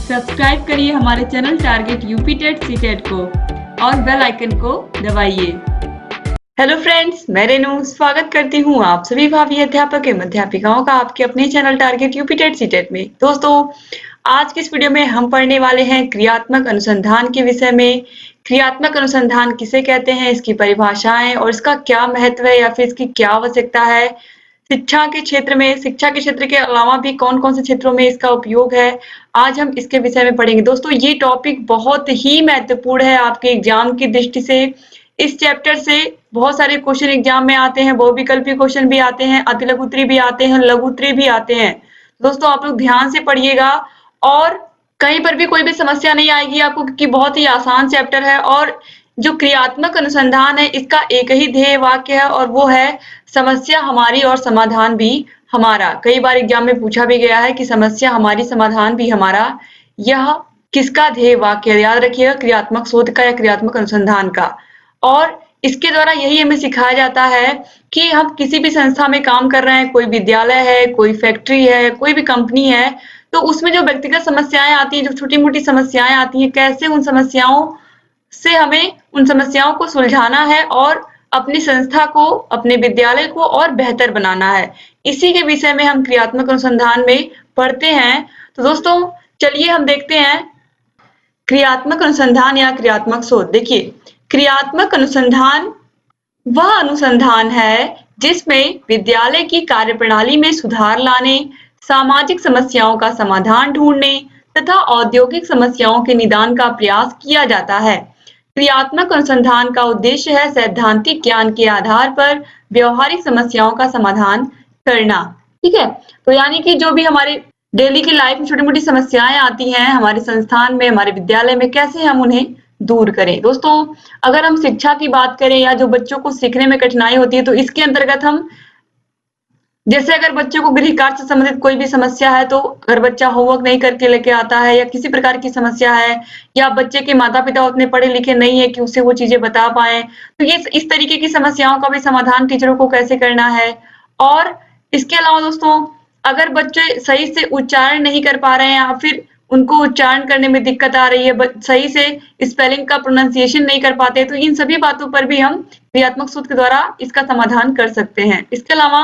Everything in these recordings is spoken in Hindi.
सब्सक्राइब करिए हमारे channel target UP TET CTET को और बेल आइकन को दबाइए। हेलो फ्रेंड्स, मैं रेनू स्वागत करती हूँ आप सभी भावी अध्यापक एवं अध्यापिकाओं का आपके अपने channel target UP TET CTET में। दोस्तों, आज की इस वीडियो में हम पढ़ने वाले हैं क्रियात्मक अनुसंधान के विषय में। क्रियात्मक अनुसंधान किसे कहते हैं, इसकी परिभाषाएं और इसका क्या महत्व है या फिर इसकी क्या आवश्यकता है। शिक्षा के क्षेत्र के अलावा भी कौन कौन से क्षेत्रों में इसका उपयोग है, आज हम इसके विषय में पढ़ेंगे। दोस्तों, ये टॉपिक बहुत ही महत्वपूर्ण है आपके एग्जाम की दृष्टि से। इस चैप्टर से बहुत सारे क्वेश्चन एग्जाम में आते हैं, बहुविकल्पीय क्वेश्चन भी आते हैं, अति लघु उत्तरीय भी आते हैं, लघु उत्तरीय भी आते हैं। दोस्तों, आप लोग ध्यान से पढ़िएगा और कहीं पर भी कोई भी समस्या नहीं आएगी आपको, क्योंकि बहुत ही आसान चैप्टर है। और जो क्रियात्मक अनुसंधान है, इसका एक ही ध्येय वाक्य है और वो है समस्या हमारी और समाधान भी हमारा। कई बार एग्जाम में पूछा भी गया है कि समस्या हमारी, समाधान भी हमारा। यह किसका ध्येय वाक्य है? याद रखिएगा, क्रियात्मक शोध का या क्रियात्मक अनुसंधान का। और इसके द्वारा यही हमें सिखाया जाता है कि हम किसी भी संस्था में काम कर रहे हैं, कोई विद्यालय है, कोई फैक्ट्री है, कोई भी कंपनी है, तो उसमें जो व्यक्तिगत समस्याएं आती हैं, जो छोटी मोटी समस्याएं आती हैं, कैसे उन समस्याओं से हमें उन समस्याओं को सुलझाना है और अपनी संस्था को, अपने विद्यालय को और बेहतर बनाना है। इसी के विषय में हम क्रियात्मक अनुसंधान में पढ़ते हैं। तो दोस्तों, चलिए हम देखते हैं क्रियात्मक अनुसंधान या क्रियात्मक शोध। देखिए, क्रियात्मक अनुसंधान वह अनुसंधान है जिसमें विद्यालय की कार्यप्रणाली में सुधार लाने, सामाजिक समस्याओं का समाधान ढूंढने तथा औद्योगिक समस्याओं के निदान का प्रयास किया जाता है। क्रियात्मक अनुसंधान का उद्देश्य है सैद्धांतिक ज्ञान के आधार पर व्यवहारिक समस्याओं का समाधान करना। ठीक है, तो यानी कि जो भी हमारे डेली की लाइफ में छोटी मोटी समस्याएं आती हैं हमारे संस्थान में, हमारे विद्यालय में, कैसे हम उन्हें दूर करें। दोस्तों, अगर हम शिक्षा की बात करें या जो बच्चों को सीखने में कठिनाई होती है, तो इसके अंतर्गत हम जैसे अगर बच्चों को गृह कार्य से संबंधित कोई भी समस्या है, तो अगर बच्चा होमवर्क नहीं करके लेके आता है या किसी प्रकार की समस्या है, या बच्चे के माता पिता उतने पढ़े लिखे नहीं है कि उसे वो चीजें बता पाए, तो ये इस तरीके की समस्याओं का भी समाधान टीचरों को कैसे करना है। और इसके अलावा दोस्तों, अगर बच्चे सही से उच्चारण नहीं कर पा रहे हैं या फिर उनको उच्चारण करने में दिक्कत आ रही है, सही से स्पेलिंग का प्रोनाउंसिएशन नहीं कर पाते, तो इन सभी बातों पर भी हम क्रियात्मक शोध के द्वारा इसका समाधान कर सकते हैं। इसके अलावा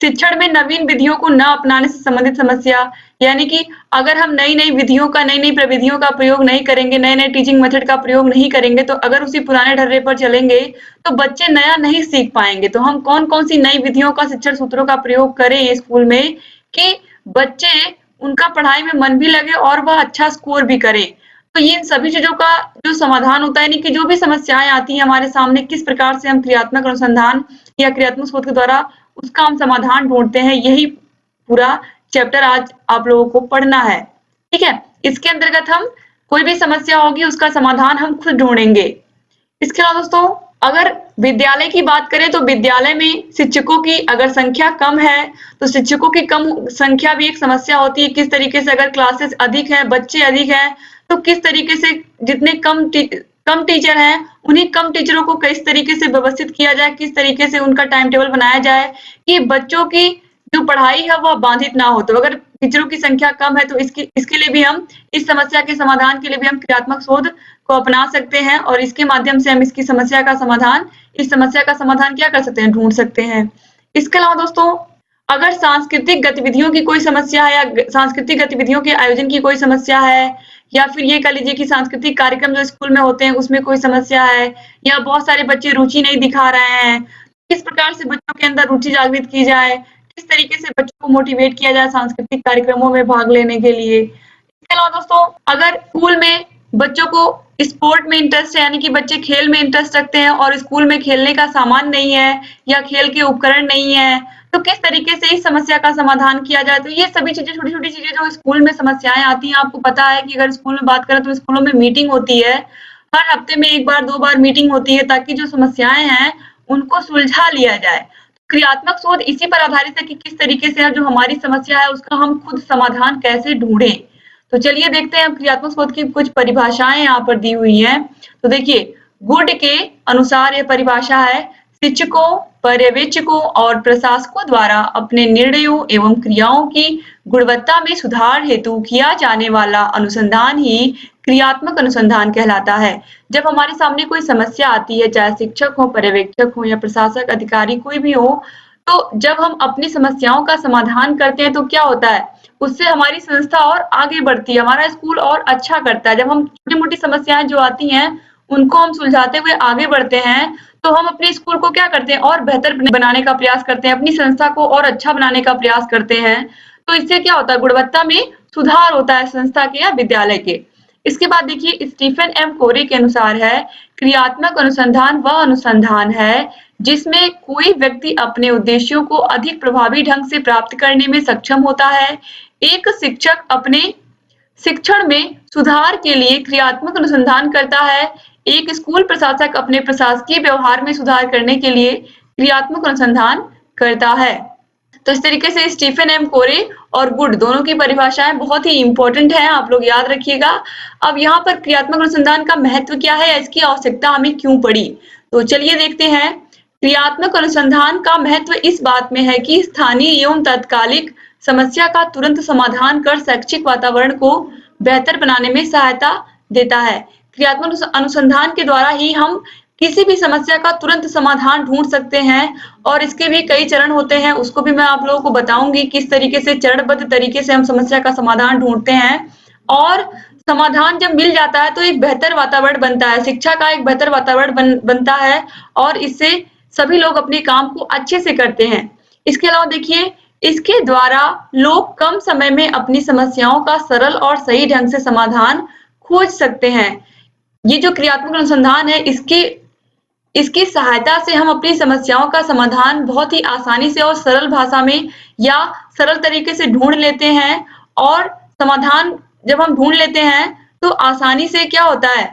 शिक्षण में नवीन विधियों को न अपनाने से संबंधित समस्या, यानी कि अगर हम नई नई विधियों का, नई नई प्रविधियों का प्रयोग नहीं करेंगे, नए नए टीचिंग मेथड का प्रयोग नहीं करेंगे, तो अगर उसी पुराने ढर्रे पर चलेंगे तो बच्चे नया नहीं सीख पाएंगे। तो हम कौन कौन सी नई विधियों का, शिक्षण सूत्रों का प्रयोग करें स्कूल में कि बच्चे, उनका पढ़ाई में मन भी लगे और वह अच्छा स्कोर भी करें। तो ये इन सभी चीजों का जो समाधान होता है, यानी कि जो भी समस्याएं आती हैं हमारे सामने, किस प्रकार से हम क्रियात्मक अनुसंधान या क्रियात्मक शोध के द्वारा उसका हम समाधान ढूंढते हैं, यही पूरा चैप्टर आज आप लोगों को पढ़ना है। ठीक है, इसके अंतर्गत हम कोई भी समस्या होगी उसका समाधान हम खुद ढूंढेंगे। इसके अलावा दोस्तों, अगर विद्यालय की बात करें तो विद्यालय में शिक्षकों की अगर संख्या कम है, तो शिक्षकों की कम संख्या भी एक समस्या होती है। किस तरीके से, अगर क्लासेस अधिक है, बच्चे अधिक हैं, तो किस तरीके से जितने कम टीचर हैं, उन्हीं कम टीचरों को किस तरीके से व्यवस्थित किया जाए, किस तरीके से उनका टाइम टेबल बनाया जाए कि बच्चों की जो पढ़ाई है वह बाधित ना हो। तो अगर टीचरों की संख्या कम है, तो इसके लिए भी हम, इस समस्या के समाधान के लिए भी हम क्रियात्मक शोध को अपना सकते हैं और इसके माध्यम से हम इसकी समस्या का समाधान, इस समस्या का समाधान क्या कर सकते हैं, ढूंढ सकते हैं। इसके अलावा दोस्तों, अगर सांस्कृतिक गतिविधियों की कोई समस्या है या सांस्कृतिक गतिविधियों के आयोजन की कोई समस्या है, या फिर ये कह लीजिए कि सांस्कृतिक कार्यक्रम जो स्कूल में होते हैं उसमें कोई समस्या है, या बहुत सारे बच्चे रुचि नहीं दिखा रहे हैं, किस प्रकार से बच्चों के अंदर रुचि जागृत की जाए, किस तरीके से बच्चों को मोटिवेट किया जाए सांस्कृतिक कार्यक्रमों में भाग लेने के लिए। इसके अलावा दोस्तों, अगर स्कूल में बच्चों को स्पोर्ट में इंटरेस्ट है, यानी कि बच्चे खेल में इंटरेस्ट रखते हैं और स्कूल में खेलने का सामान नहीं है या खेल के उपकरण नहीं है, तो किस तरीके से इस समस्या का समाधान किया जाए। तो ये सभी चीजें, छोटी छोटी चीजें जो स्कूल में समस्याएं आती हैं, आपको पता है कि अगर स्कूल में बात करें तो स्कूलों में मीटिंग होती है, हर हफ्ते में 1 बार 2 बार मीटिंग होती है, ताकि जो समस्याएं हैं उनको सुलझा लिया जाए। क्रियात्मक शोध इसी पर आधारित है कि किस तरीके से जो हमारी समस्या है उसका हम खुद समाधान कैसे ढूंढें। तो चलिए देखते हैं, क्रियात्मक शोध की कुछ परिभाषाएं यहाँ पर दी हुई हैं। तो देखिए, गुड के अनुसार यह परिभाषा है, शिक्षकों, पर्यवेक्षकों और प्रशासकों द्वारा अपने निर्णयों एवं क्रियाओं की गुणवत्ता में सुधार हेतु किया जाने वाला अनुसंधान ही क्रियात्मक अनुसंधान कहलाता है। जब हमारे सामने कोई समस्या आती है, चाहे शिक्षक हो, पर्यवेक्षक हो या प्रशासक अधिकारी कोई भी हो, तो जब हम अपनी समस्याओं का समाधान करते हैं तो क्या होता है, उससे हमारी संस्था और आगे बढ़ती है, हमारा स्कूल और अच्छा करता है। जब हम छोटी-मोटी समस्याएं जो आती हैं, उनको हम सुलझाते हुए आगे बढ़ते हैं, तो हम अपने स्कूल को क्या करते हैं, और बेहतर बनाने का प्रयास करते हैं, अपनी संस्था को और अच्छा बनाने का प्रयास करते हैं। तो इससे क्या होता है, गुणवत्ता में सुधार होता है संस्था के या विद्यालय के। इसके बाद देखिए स्टीफन एम कोरे के अनुसार है, क्रियात्मक अनुसंधान वह अनुसंधान है जिसमें कोई व्यक्ति अपने उद्देश्यों को अधिक प्रभावी ढंग से प्राप्त करने में सक्षम होता है। एक शिक्षक अपने शिक्षण में सुधार के लिए क्रियात्मक अनुसंधान करता है। एक स्कूल प्रशासक अपने प्रशासकीय व्यवहार में सुधार करने के लिए क्रियात्मक अनुसंधान करता है। तो इस तरीके से स्टीफन एम कोरे और गुड दोनों की परिभाषाएं बहुत ही इंपॉर्टेंट है, आप लोग याद रखिएगा। अब यहाँ पर क्रियात्मक अनुसंधान का महत्व क्या है, इसकी आवश्यकता हमें क्यों पड़ी, तो चलिए देखते हैं। क्रियात्मक अनुसंधान का महत्व इस बात में है कि स्थानीय एवं तात्कालिक समस्या का तुरंत समाधान कर शैक्षिक वातावरण को बेहतर बनाने में सहायता देता है। क्रियात्मक अनुसंधान के द्वारा ही हम किसी भी समस्या का तुरंत समाधान ढूंढ सकते हैं, और इसके भी कई चरण होते हैं, उसको भी मैं आप लोगों को बताऊंगी किस तरीके से चरणबद्ध तरीके से हम समस्या का समाधान ढूंढते हैं। और समाधान जब मिल जाता है तो एक बेहतर वातावरण बनता है, शिक्षा का एक बेहतर वातावरण बनता है, और इससे सभी लोग अपने काम को अच्छे से करते हैं। इसके अलावा देखिए, इसके द्वारा लोग कम समय में अपनी समस्याओं का सरल और सही ढंग से समाधान खोज सकते हैं। ये जो क्रियात्मक अनुसंधान है, इसकी सहायता से हम अपनी समस्याओं का समाधान बहुत ही आसानी से और सरल भाषा में या सरल तरीके से ढूंढ लेते हैं। और समाधान जब हम ढूंढ लेते हैं तो आसानी से क्या होता है,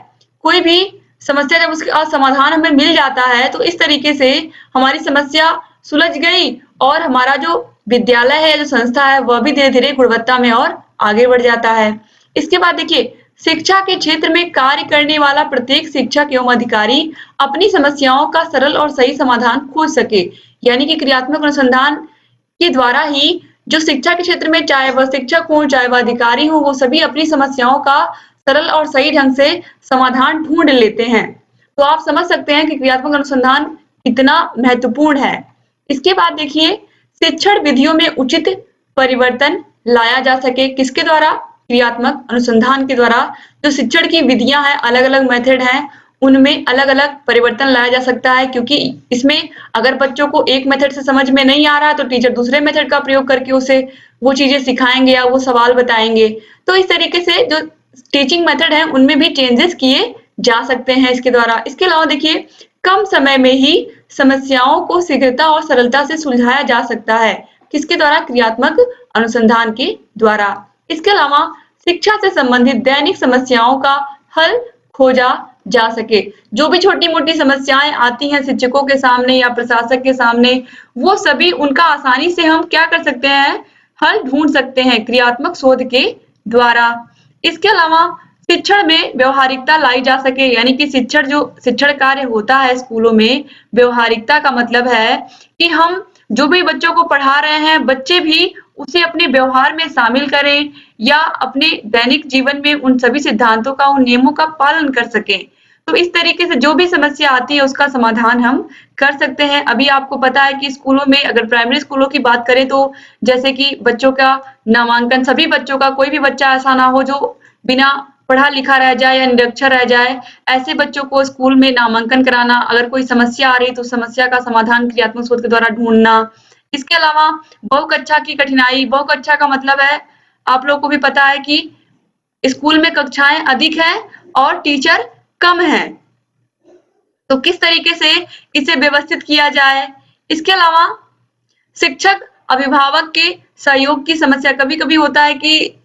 कोई भी समस्या जब उसका समाधान हमें मिल जाता है तो इस तरीके से हमारी समस्या सुलझ गई, और हमारा जो विद्यालय है, जो संस्था है, वह भी धीरे धीरे गुणवत्ता में और आगे बढ़ जाता है। इसके बाद देखिए, शिक्षा के क्षेत्र में कार्य करने वाला प्रत्येक शिक्षक एवं अधिकारी अपनी समस्याओं का सरल और सही समाधान खोज सके। यानी कि क्रियात्मक अनुसंधान के द्वारा ही जो शिक्षा के क्षेत्र में, चाहे वह शिक्षक हो चाहे वह अधिकारी हो, वो सभी अपनी समस्याओं का सरल और सही ढंग से समाधान ढूंढ लेते हैं। तो आप समझ सकते हैं कि क्रियात्मक अनुसंधान कितना महत्वपूर्ण है। इसके बाद देखिए, शिक्षण विधियों में उचित परिवर्तन लाया जा सके, किसके द्वारा, क्रियात्मक अनुसंधान के द्वारा। जो शिक्षण की विधियां हैं, अलग अलग मेथड हैं, उनमें अलग अलग परिवर्तन लाया जा सकता है, क्योंकि इसमें अगर बच्चों को एक मेथड से समझ में नहीं आ रहा है तो टीचर दूसरे मेथड का प्रयोग करके उसे वो चीजें सिखाएंगे या वो सवाल बताएंगे। तो इस तरीके से जो टीचिंग मेथड है उनमें भी चेंजेस किए जा सकते हैं इसके द्वारा। इसके अलावा देखिए, कम समय में ही समस्याओं को शीघ्रता और सरलता से सुलझाया जा सकता है, किसके द्वारा, क्रियात्मक अनुसंधान के द्वारा। इसके अलावा शिक्षा से संबंधित दैनिक समस्याओं का हल खोजा जा सके। जो भी छोटी मोटी समस्याएं आती हैं शिक्षकों के सामने या प्रशासक के सामने, वो सभी उनका आसानी से हम क्या कर सकते हैं, हल ढूंढ सकते हैं क्रियात्मक शोध के द्वारा। इसके अलावा शिक्षण में व्यवहारिकता लाई जा सके, यानी कि शिक्षण कार्य होता है स्कूलों में, व्यवहारिकता का मतलब है कि हम जो भी बच्चों को पढ़ा रहे हैं, बच्चे भी उसे अपने व्यवहार में शामिल करें या अपने दैनिक जीवन में उन सभी सिद्धांतों का, उन नियमों का पालन कर सकें। तो इस तरीके से जो भी समस्या आती है उसका समाधान हम कर सकते हैं। अभी आपको पता है कि स्कूलों में, अगर प्राइमरी स्कूलों की बात करें तो जैसे कि बच्चों का नामांकन, सभी बच्चों का, कोई भी बच्चा ऐसा ना हो जो बिना पढ़ा लिखा रह जाए या निरक्षर रह जाए, ऐसे बच्चों को स्कूल में नामांकन कराना, अगर कोई समस्या आ रही तो समस्या का समाधान क्रियात्मक शोध के द्वारा ढूंढना। इसके अलावा बहुकक्षा की कठिनाई, बहुकक्षा का मतलब है, आप लोगों को भी पता है कि स्कूल में कक्षाएं अधिक हैं और टीचर कम हैं, तो किस तरीके से इसे व्यवस्थित किया जाए। इसके अलावा शिक्षक अभिभावक के सहयोग की समस्या, कभी कभी होता है कि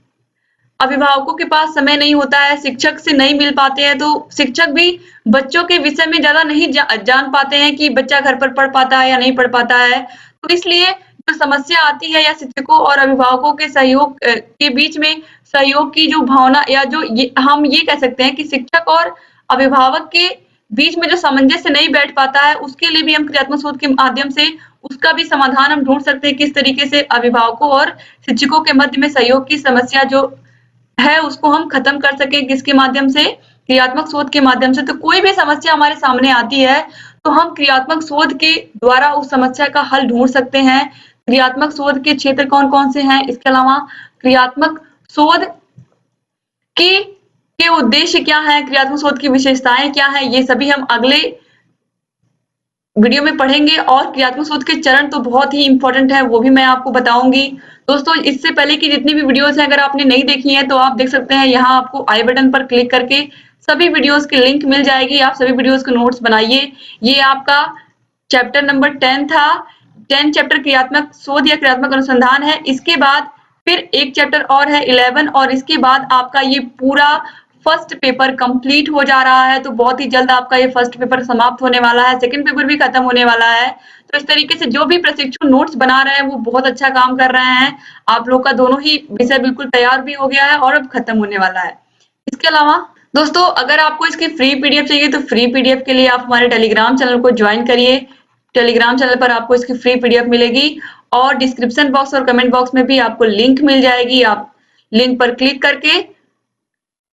अभिभावकों के पास समय नहीं होता है, शिक्षक से नहीं मिल पाते हैं, तो शिक्षक भी बच्चों के विषय में ज्यादा नहीं जान पाते हैं कि बच्चा घर पर पढ़ पाता है या नहीं पढ़ पाता है। तो इसलिए जो समस्या आती है, या शिक्षकों और अभिभावकों के सहयोग के बीच में सहयोग की जो भावना, या जो हम ये कह सकते हैं कि शिक्षक और अभिभावक के बीच में जो सामंजस्य नहीं बैठ पाता है, उसके लिए भी हम क्रियात्मक शोध के माध्यम से उसका भी समाधान हम ढूंढ सकते हैं, किस तरीके से अभिभावकों और शिक्षकों के मध्य में सहयोग की समस्या जो है उसको हम खत्म कर सके, किसके माध्यम से, क्रियात्मक शोध के माध्यम से। तो कोई भी समस्या हमारे सामने आती है तो हम क्रियात्मक शोध के द्वारा उस समस्या का हल ढूंढ सकते हैं। क्रियात्मक शोध के क्षेत्र कौन कौन से हैं, इसके अलावा क्रियात्मक शोध के उद्देश्य क्या है, क्रियात्मक शोध की विशेषताएं क्या है, ये सभी हम अगले वीडियो में पढ़ेंगे। और क्रियात्मक शोध के चरण तो बहुत ही इंपॉर्टेंट है, वो भी मैं आपको बताऊंगी। दोस्तों इससे पहले की जितनी भी वीडियोस हैं, अगर आपने नहीं देखी है तो आप देख सकते हैं, यहाँ आपको आई बटन पर क्लिक करके सभी वीडियोस की लिंक मिल जाएगी। आप सभी वीडियोस के नोट्स बनाइए। ये आपका चैप्टर नंबर 10 था, 10 चैप्टर क्रियात्मक शोध या क्रियात्मक अनुसंधान है। इसके बाद फिर एक चैप्टर और है 11, और इसके बाद आपका ये पूरा फर्स्ट पेपर कंप्लीट हो जा रहा है। तो बहुत ही जल्द आपका ये फर्स्ट पेपर समाप्त होने वाला है, सेकंड पेपर भी खत्म होने वाला है। तो इस तरीके से जो भी प्रशिक्षु नोट्स बना रहे हैं वो बहुत अच्छा काम कर रहे हैं। आप लोग का दोनों ही विषय बिल्कुल तैयार भी हो गया है और अब खत्म होने वाला है। इसके अलावा दोस्तों अगर आपको इसकी फ्री पीडीएफ चाहिए तो फ्री पीडीएफ के लिए आप हमारे टेलीग्राम चैनल को ज्वाइन करिए। टेलीग्राम चैनल पर आपको इसकी फ्री पीडीएफ मिलेगी और डिस्क्रिप्शन बॉक्स और कमेंट बॉक्स में भी आपको लिंक मिल जाएगी। आप लिंक पर क्लिक करके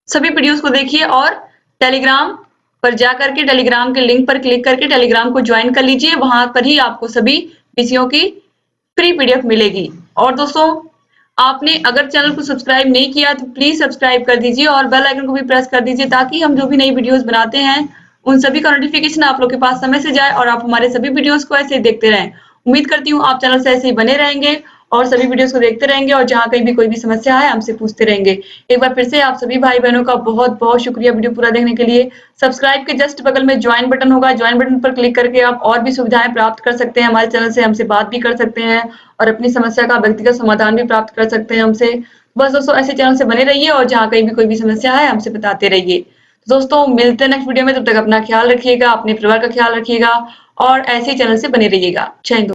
सभी वीडियोस को देखिए और टेलीग्राम पर जाकर के टेलीग्राम के लिंक पर क्लिक करके टेलीग्राम को ज्वाइन कर लीजिए। वहां पर ही आपको सभी विषयों की फ्री पीडीएफ मिलेगी। और दोस्तों आपने अगर चैनल को सब्सक्राइब नहीं किया तो प्लीज सब्सक्राइब कर दीजिए और बेल आइकन को भी प्रेस कर दीजिए, ताकि हम जो भी नई वीडियोस बनाते हैं उन सभी का नोटिफिकेशन आप लोग के पास समय से जाए और आप हमारे सभी वीडियोस को ऐसे ही देखते रहें। उम्मीद करती हूँ आप चैनल से ऐसे ही बने रहेंगे और सभी वीडियोस को देखते रहेंगे और जहाँ कहीं भी कोई भी समस्या है हमसे पूछते रहेंगे। एक बार फिर से आप सभी भाई बहनों का बहुत बहुत शुक्रिया वीडियो पूरा देखने के लिए। सब्सक्राइब के जस्ट बगल में ज्वाइन बटन होगा, ज्वाइन बटन पर क्लिक करके आप और भी सुविधाएं प्राप्त कर सकते हैं। हमारे चैनल से हमसे बात भी कर सकते हैं और अपनी समस्या का व्यक्तिगत समाधान भी प्राप्त कर सकते हैं हमसे। बस दोस्तों ऐसे चैनल से बने रहिए और जहाँ कहीं भी कोई भी समस्या है हमसे बताते रहिए। दोस्तों मिलते हैं नेक्स्ट वीडियो में, तब तक अपना ख्याल रखिएगा, अपने परिवार का ख्याल रखिएगा और ऐसे ही चैनल से बने रहिएगा। जय हिंद।